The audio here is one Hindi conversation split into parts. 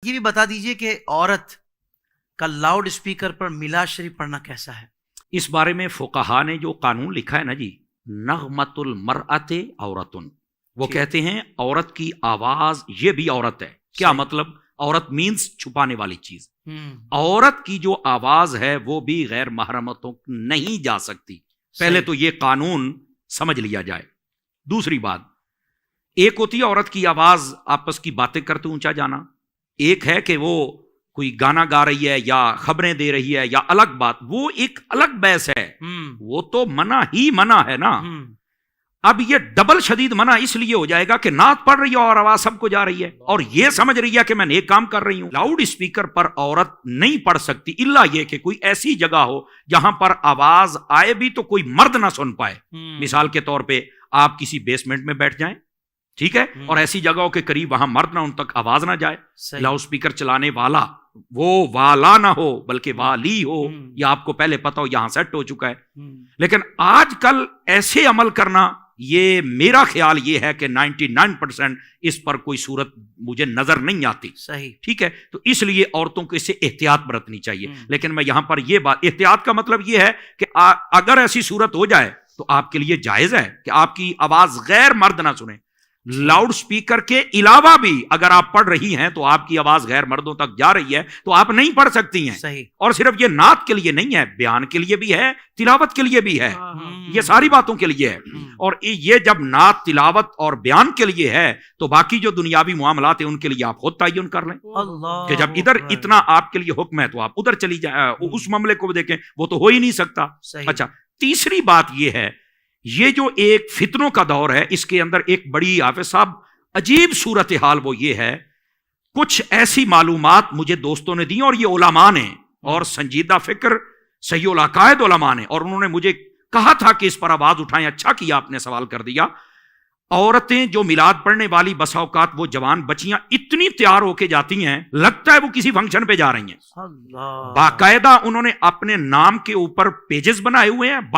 ये भी बता दीजिए कि औरत का लाउड स्पीकर पर मिलाद शरीफ पढ़ना कैसा है? इस बारे में फुकहा ने जो कानून लिखा है ना जी, नगमतुल मरअते औरतुन, वो ठीक। कहते हैं औरत की आवाज ये भी औरत है। क्या सही। मतलब? औरत मीन्स छुपाने वाली चीज। हम्म। औरत की जो आवाज है वो भी गैर महरमतों नहीं जा सकती। पहले सही। तो ये कानून समझ लिया जाए। दूसरी बात, एक होती है औरत की आवाज आपस की बातें करते ऊंचा जाना, एक है कि वो कोई गाना गा रही है या खबरें दे रही है या अलग बात, वो एक अलग बहस है। वो तो मना ही मना है ना। अब ये डबल शदीद मना इसलिए हो जाएगा कि नात पढ़ रही है और आवाज सबको जा रही है और ये समझ रही है कि मैं नेक काम कर रही हूं। लाउड स्पीकर पर औरत नहीं पढ़ सकती इल्ला ये कि कोई ऐसी जगह हो जहां पर आवाज आए भी तो कोई मर्द ना सुन पाए। मिसाल के तौर पे आप किसी बेसमेंट में बैठ जाएं, ठीक है, और ऐसी जगहों के करीब वहां मर्द ना, उन तक आवाज ना जाए। लाउड स्पीकर चलाने वाला वो वाला ना हो बल्कि वाली हो, या आपको पहले पता हो यहां सेट हो चुका है। लेकिन आजकल ऐसे अमल करना, ये मेरा ख्याल ये है कि 99% इस पर कोई सूरत मुझे नजर नहीं आती। सही। ठीक है, तो इसलिए औरतों को इससे एहतियात बरतनी चाहिए। लेकिन मैं यहां पर यह बात, एहतियात का मतलब यह है कि अगर ऐसी सूरत हो जाए तो आपके लिए जायज है कि आपकी आवाज गैर मर्द ना सुने। लाउड स्पीकर के अलावा भी अगर आप पढ़ रही हैं तो आपकी आवाज गैर मर्दों तक जा रही है तो आप नहीं पढ़ सकती हैं। सही। और सिर्फ ये नात के लिए नहीं है, बयान के लिए भी है, तिलावत के लिए भी है, ये सारी बातों के लिए है। और ये जब नात, तिलावत और बयान के लिए है तो बाकी जो दुनियावी मामलात है उनके लिए आप खुद तयन कर लें कि जब इधर इतना आपके लिए हुक्म है तो आप उधर चली जाए, उस मामले को देखें, वो तो हो ही नहीं सकता। अच्छा, तीसरी बात यह है, ये जो एक फितनों का दौर है इसके अंदर एक बड़ी हाफिज साहब अजीब सूरत हाल वो ये है, कुछ ऐसी मालूमात मुझे दोस्तों ने दी और ये उलमा ने, और संजीदा फिक्र सही उल अकायद उलमा ने, और उन्होंने मुझे कहा था कि इस पर आवाज उठाएं। अच्छा किया आपने सवाल कर दिया। औरतें जो मिलाद पढ़ने वाली बसा औकात वो जवान बच्चियां इतनी तैयार होके जाती हैं, लगता है वो किसी फंक्शन पे जा रही हैं। बाकायदा उन्होंने अपने नाम के ऊपर पेजेस बनाए हुए हैं,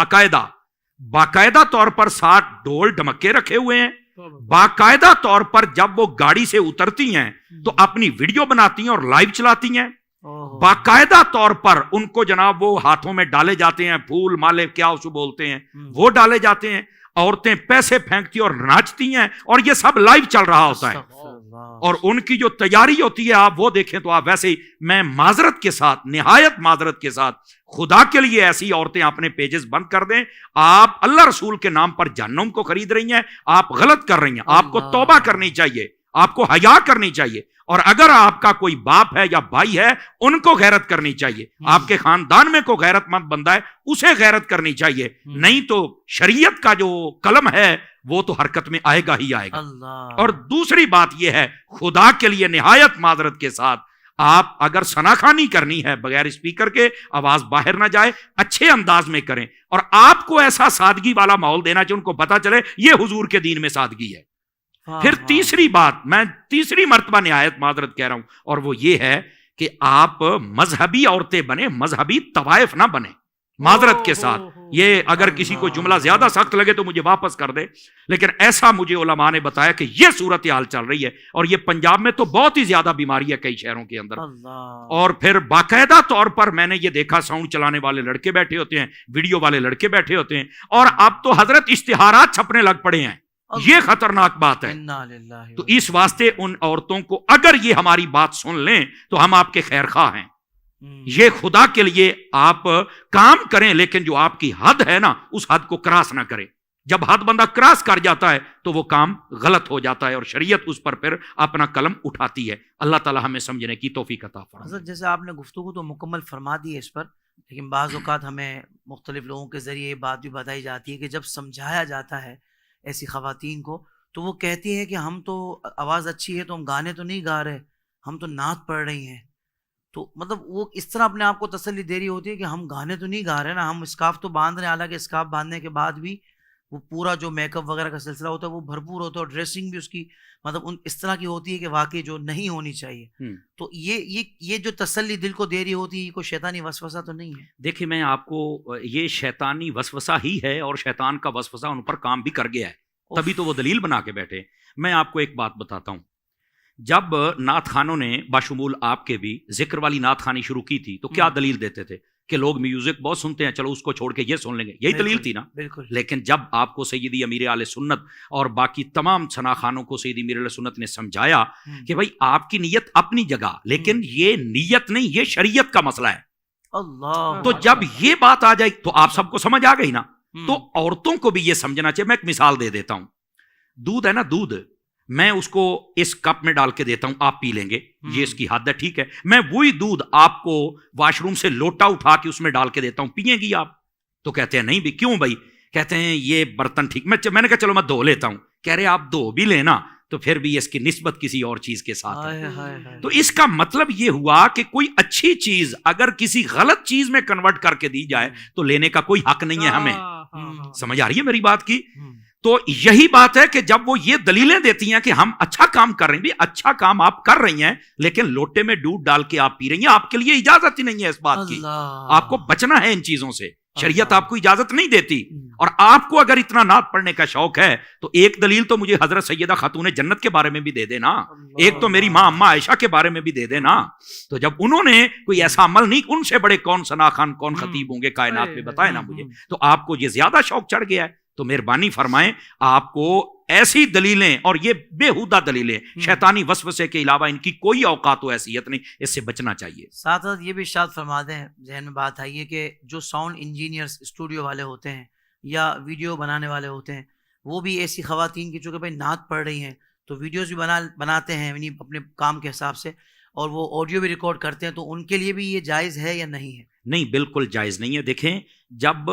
बाकायदा तौर पर 60 ढोल ढमक्के रखे हुए हैं, बाकायदा तौर पर जब वो गाड़ी से उतरती हैं तो अपनी वीडियो बनाती हैं और लाइव चलाती हैं। बाकायदा तौर पर उनको जनाब वो हाथों में डाले जाते हैं फूल माले, क्या उसको बोलते हैं, वो डाले जाते हैं। औरतें पैसे फेंकती और नाचती हैं और ये सब लाइव चल रहा होता है। और उनकी जो तैयारी होती है आप वो देखें तो आप वैसे ही, मैं माजरत के साथ, निहायत माजरत के साथ, खुदा के लिए ऐसी औरतें अपने पेजेस बंद कर दें। आप अल्लाह रसूल के नाम पर जहन्नुम को खरीद रही हैं, आप गलत कर रही हैं। आपको तौबा करनी चाहिए, आपको हया करनी चाहिए। और अगर आपका कोई बाप है या भाई है उनको गैरत करनी चाहिए। आपके खानदान में कोई गैरतमंद बंदा है उसे गैरत करनी चाहिए, नहीं तो शरीयत का जो कलम है वो तो हरकत में आएगा ही आएगा। और दूसरी बात यह है, खुदा के लिए निहायत माजरत के साथ, आप अगर सनाखानी करनी है बगैर स्पीकर के, आवाज बाहर ना जाए, अच्छे अंदाज में करें और आपको ऐसा सादगी वाला माहौल देना चाहिए, उनको पता चले ये हुजूर के दीन में सादगी है। फिर तीसरी बात, मैं तीसरी मर्तबा निहायत माजरत कह रहा हूं, और वो ये है कि आप मजहबी औरतें बने, मजहबी तवाइफ ना बने। माजरत के साथ, ये अगर किसी को जुमला ज्यादा सख्त लगे तो मुझे वापस कर दे, लेकिन ऐसा मुझे उलमा ने बताया कि ये सूरत हाल चल रही है। और ये पंजाब में तो बहुत ही ज्यादा बीमारी है कई शहरों के अंदर। और फिर बाकायदा तौर पर मैंने ये देखा, साउंड चलाने वाले लड़के बैठे होते हैं, वीडियो वाले लड़के बैठे होते हैं, और अब तो हजरत इश्तिहारात छपने लग पड़े हैं। ये खतरनाक बात है। तो इस वास्ते उन औरतों को, अगर ये हमारी बात सुन लें तो हम आपके खैर खा हैं। ये खुदा के लिए आप काम करें, लेकिन जो आपकी हद है ना उस हद को क्रॉस ना करें। जब हद बंदा क्रॉस कर जाता है तो वो काम गलत हो जाता है और शरीयत उस पर फिर अपना कलम उठाती है। अल्लाह ताला हमें समझने की तौफीक अता फरमाए। जैसे आपने गुफ्तगू तो मुकम्मल फरमा दी है इस पर, लेकिन बाज़ औक़ात हमें मुख्तलिफ लोगों के जरिए ये बात भी बताई जाती है कि जब समझाया जाता है ऐसी ख़वातीन को तो वो कहती हैं कि हम तो, आवाज़ अच्छी है तो हम गाने तो नहीं गा रहे, हम तो नात पढ़ रही हैं। तो मतलब वो इस तरह अपने आप को तसल्ली दे रही होती है कि हम गाने तो नहीं गा रहे ना, हम स्कार्फ तो बांध रहे हैं। हालांकि स्कार्फ बांधने के बाद भी वो पूरा जो मेकअप वगैरह का सिलसिला होता है वो भरपूर होता है, और ड्रेसिंग भी उसकी मतलब उन इस तरह की होती है कि वाकई जो नहीं होनी चाहिए। तो ये जो तसल्ली दिल को दे रही होती है, ये कोई शैतानी वसवसा तो नहीं है? देखिए, मैं आपको, ये शैतानी वसवसा ही है और शैतान का वसवसा उन पर काम भी कर गया है, तभी तो वो दलील बना के बैठे। मैं आपको एक बात बताता हूं, जब नात खानों ने बाशुमूल आपके भी जिक्र वाली नात खानी शुरू की थी तो क्या दलील देते थे कि लोग म्यूजिक बहुत सुनते हैं, चलो उसको छोड़ के ये सुन लेंगे, यही दलील थी ना। बिल्कुल। लेकिन जब आपको सैयदी अमीर आले सुन्नत और बाकी तमाम सना खानों को सैयदी अमीर आले सुन्नत ने समझाया कि भाई आपकी नीयत अपनी जगह, लेकिन ये नीयत नहीं, ये शरीयत का मसला है। अल्लाह। तो जब ये बात आ जाए तो आप सबको समझ आ गई ना। तो औरतों को भी ये समझना चाहिए। मैं एक मिसाल दे देता हूं। दूध है ना, दूध मैं उसको इस कप में डाल के देता हूं, आप पी लेंगे, ये इसकी हद है, ठीक है। मैं वही दूध आपको वॉशरूम से लोटा उठा के उसमें डाल के देता हूं, पिएंगी आप? तो कहते हैं नहीं भी। क्यों भाई? कहते हैं ये बर्तन ठीक। मैंने कहा चलो मैं धो लेता हूं। कह रहे आप धो भी लेना तो फिर भी इसकी निस्बत किसी और चीज के साथ है। तो इसका मतलब ये हुआ कि कोई अच्छी चीज अगर किसी गलत चीज में कन्वर्ट करके दी जाए तो लेने का कोई हक नहीं है हमें। समझ आ रही है मेरी बात की? तो यही बात है कि जब वो ये दलीलें देती हैं कि हम अच्छा काम कर रहे हैं, भी अच्छा काम आप कर रही हैं, लेकिन लोटे में दूध डाल के आप पी रही हैं, आपके लिए इजाजत ही नहीं है इस बात की। आपको बचना है इन चीजों से, शरीयत आपको इजाजत नहीं देती। और आपको अगर इतना नात पढ़ने का शौक है तो एक दलील तो मुझे हजरत सैयदा खातून जन्नत के बारे में भी दे देना, एक तो मेरी माँ अम्मा आयशा के बारे में भी दे देना। तो जब उन्होंने कोई ऐसा अमल नहीं, उनसे बड़े कौन सना खान कौन खतीब होंगे कायनात में, बताए ना मुझे। तो आपको ये ज्यादा शौक चढ़ गया है तो मेहरबानी फरमाएं, आपको ऐसी दलीलें और ये बेहुदा दलीलें, शैतानी वसवसे के अलावा इनकी कोई औकात व हैसियत नहीं, इससे बचना चाहिए। साथ साथ ये भी इरशाद फरमा दें, जहन में बात आई है कि जो साउंड इंजीनियर्स स्टूडियो वाले होते हैं या वीडियो बनाने वाले होते हैं, वो भी ऐसी खवातीन की चूँकि भाई नात पढ़ रही हैं तो वीडियोस भी बनाते हैं यानी अपने काम के हिसाब से, और वो ऑडियो भी रिकॉर्ड करते हैं, तो उनके लिए भी ये जायज़ है या नहीं है? नहीं, बिल्कुल जायज़ नहीं है। देखें, जब